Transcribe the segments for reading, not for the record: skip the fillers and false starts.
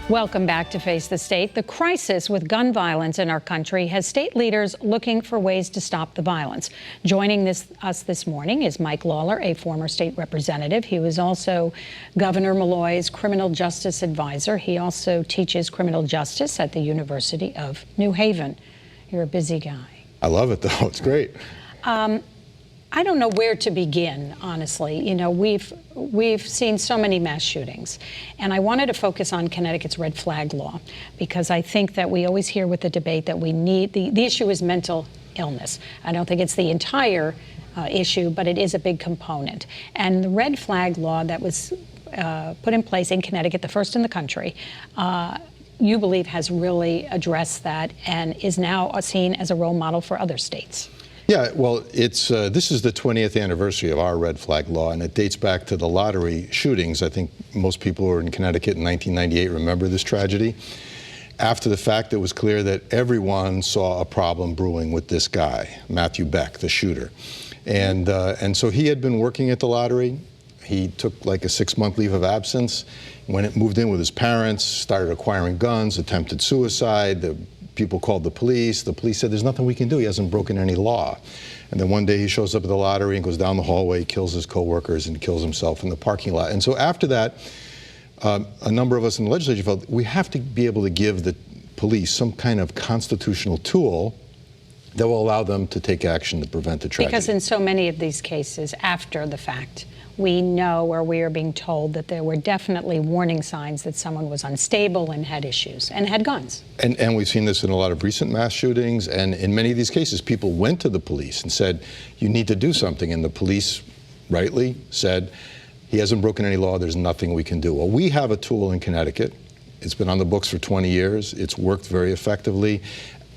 Welcome back to Face the State. The crisis with gun violence in our country has state leaders looking for ways to stop the violence. Joining us this morning is Mike Lawler, a former state representative. He was also Governor Malloy's criminal justice advisor. He also teaches criminal justice at the University of New Haven. You're a busy guy. I love it, though. It's great. I don't know where to begin, honestly. You know, we've seen so many mass shootings, and I wanted to focus on Connecticut's red flag law, because I think that we always hear with the debate that we need, the issue is mental illness. I don't think it's the entire issue, but it is a big component. And the red flag law that was put in place in Connecticut, the first in the country, you believe has really addressed that and is now seen as a role model for other states. Yeah, well, this is the 20th anniversary of our red flag law, and it dates back to the lottery shootings. I think most people who were in Connecticut in 1998 remember this tragedy. After the fact, it was clear that everyone saw a problem brewing with this guy, Matthew Beck, the shooter. And so he had been working at the lottery. He took like a 6-month leave of absence, moved in with his parents, started acquiring guns, attempted suicide. The people called the police. The police said, there's nothing we can do. He hasn't broken any law. And then one day he shows up at the lottery and goes down the hallway, kills his coworkers, and kills himself in the parking lot. And so after that, a number of us in the legislature felt we have to be able to give the police some kind of constitutional tool that will allow them to take action to prevent the tragedy. Because in so many of these cases, after the fact, we know, or we are being told, that there were definitely warning signs that someone was unstable and had issues and had guns. And we've seen this in a lot of recent mass shootings, and in many of these cases, people went to the police and said, you need to do something, and the police rightly said, he hasn't broken any law, there's nothing we can do. Well, we have a tool in Connecticut. It's been on the books for 20 years. It's worked very effectively.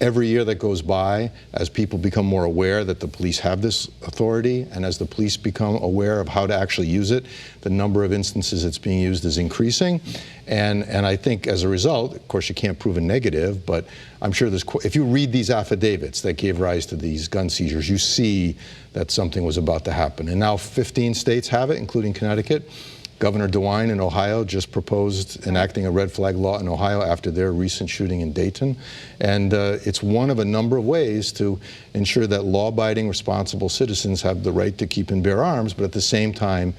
Every year that goes by, as people become more aware that the police have this authority, and as the police become aware of how to actually use it, the number of instances it's being used is increasing. And I think as a result, of course you can't prove a negative, but I'm sure if you read these affidavits that gave rise to these gun seizures, you see that something was about to happen. And now 15 states have it, including Connecticut. Governor DeWine in Ohio just proposed enacting a red flag law in Ohio after their recent shooting in Dayton. And it's one of a number of ways to ensure that law-abiding, responsible citizens have the right to keep and bear arms, but at the same time,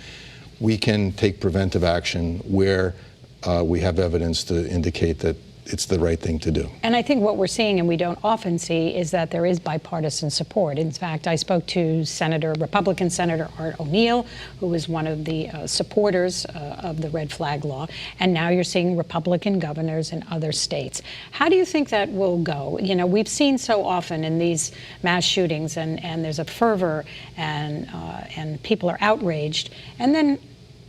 we can take preventive action where we have evidence to indicate that it's the right thing to do. And I think what we're seeing, and we don't often see, is that there is bipartisan support. In fact, I spoke to Republican Senator Art O'Neill, who was one of the supporters of the red flag law, and now you're seeing Republican governors in other states. How do you think that will go? You know, we've seen so often in these mass shootings, and there's a fervor, and people are outraged, and then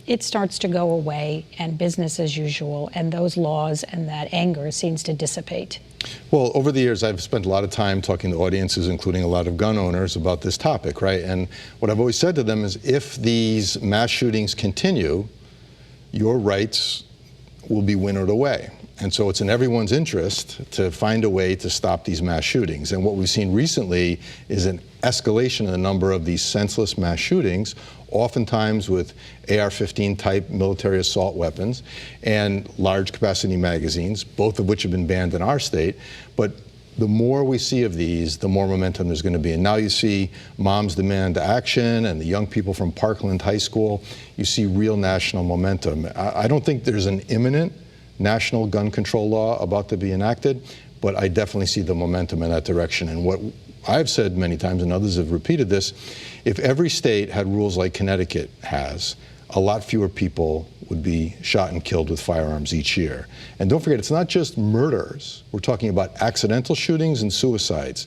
it starts to go away and business as usual, and those laws and that anger seems to dissipate. Well, over the years, I've spent a lot of time talking to audiences, including a lot of gun owners, about this topic, right? And what I've always said to them is, if these mass shootings continue, your rights will be winnowed away. And so it's in everyone's interest to find a way to stop these mass shootings. And what we've seen recently is an escalation in the number of these senseless mass shootings, oftentimes with AR-15 type military assault weapons and large capacity magazines, both of which have been banned in our state. But the more we see of these, the more momentum there's going to be. And now you see Moms Demand Action and the young people from Parkland High School. You see real national momentum. I don't think there's an imminent national gun control law about to be enacted, but I definitely see the momentum in that direction. And what I've said many times, and others have repeated this, if every state had rules like Connecticut has, a lot fewer people would be shot and killed with firearms each year. And don't forget, it's not just murders. We're talking about accidental shootings and suicides.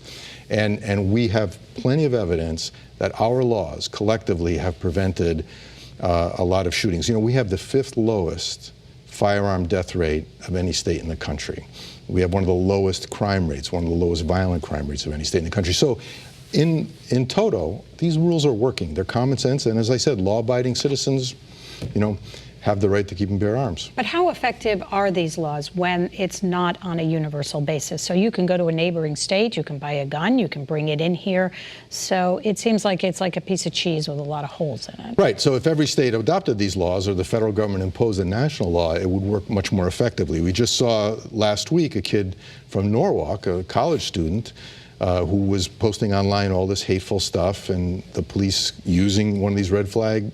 And we have plenty of evidence that our laws collectively have prevented a lot of shootings. You know, we have the 5th lowest firearm death rate of any state in the country. We have one of the lowest crime rates, one of the lowest violent crime rates of any state in the country. So in toto, these rules are working. They're common sense, and as I said, law-abiding citizens, you know, have the right to keep and bear arms. But how effective are these laws when it's not on a universal basis? So you can go to a neighboring state, you can buy a gun, you can bring it in here. So it seems like it's like a piece of cheese with a lot of holes in it. Right. So if every state adopted these laws or the federal government imposed a national law, it would work much more effectively. We just saw last week a kid from Norwalk, a college student, who was posting online all this hateful stuff, and the police, using one of these red flag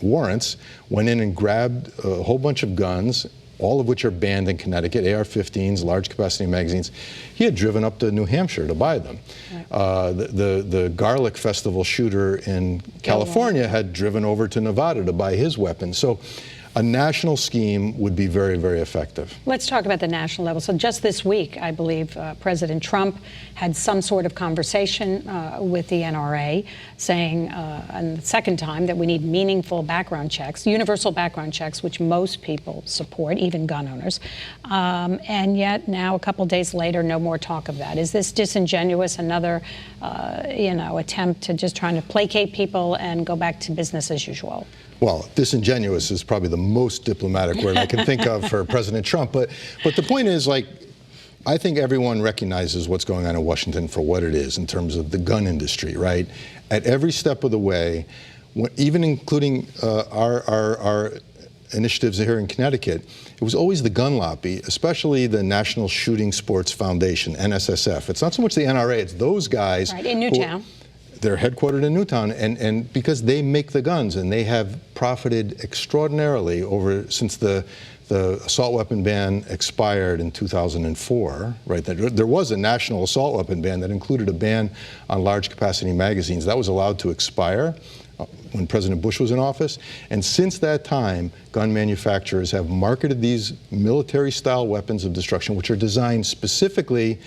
warrants, went in and grabbed a whole bunch of guns, all of which are banned in Connecticut, AR-15s, large capacity magazines. He had driven up to New Hampshire to buy them. Right. The Garlic Festival shooter in California had driven over to Nevada to buy his weapons. So a national scheme would be very, very effective. Let's talk about the national level. So just this week, I believe President Trump had some sort of conversation with the NRA saying, and the second time, that we need meaningful background checks, universal background checks, which most people support, even gun owners. And yet now, a couple days later, no more talk of that. Is this disingenuous, another attempt to just trying to placate people and go back to business as usual? Well, disingenuous is probably the most diplomatic word I can think of for President Trump. But the point is, like, I think everyone recognizes what's going on in Washington for what it is in terms of the gun industry, right? At every step of the way, even including our initiatives here in Connecticut, it was always the gun lobby, especially the National Shooting Sports Foundation, NSSF. It's not so much the NRA, it's those guys. Right, in Newtown. They're headquartered in Newtown, and because they make the guns, and they have profited extraordinarily since the assault weapon ban expired in 2004, right? There was a national assault weapon ban that included a ban on large capacity magazines. That was allowed to expire when President Bush was in office. And since that time, gun manufacturers have marketed these military-style weapons of destruction, which are designed specifically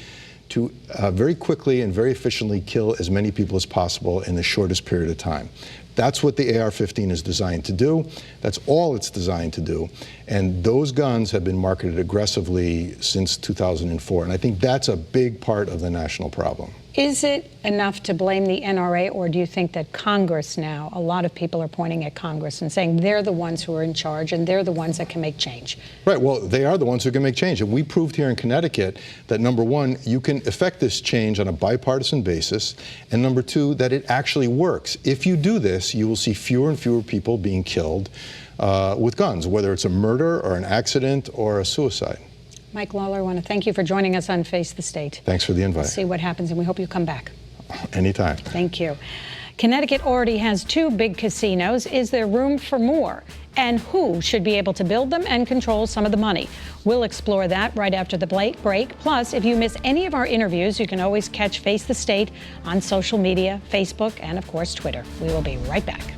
to very quickly and very efficiently kill as many people as possible in the shortest period of time. That's what the AR-15 is designed to do. That's all it's designed to do. And those guns have been marketed aggressively since 2004. And I think that's a big part of the national problem. Is it enough to blame the NRA, or do you think that Congress now, a lot of people are pointing at Congress and saying they're the ones who are in charge and they're the ones that can make change? Right, well, they are the ones who can make change. And we proved here in Connecticut that, number one, you can effect this change on a bipartisan basis, and number two, that it actually works. If you do this, you will see fewer and fewer people being killed with guns, whether it's a murder or an accident or a suicide. Mike Lawler, I want to thank you for joining us on Face the State. Thanks for the invite. We'll see what happens, and we hope you come back. Anytime. Thank you. Connecticut already has 2 big casinos. Is there room for more? And who should be able to build them and control some of the money? We'll explore that right after the break. Plus, if you miss any of our interviews, you can always catch Face the State on social media, Facebook, and of course, Twitter. We will be right back.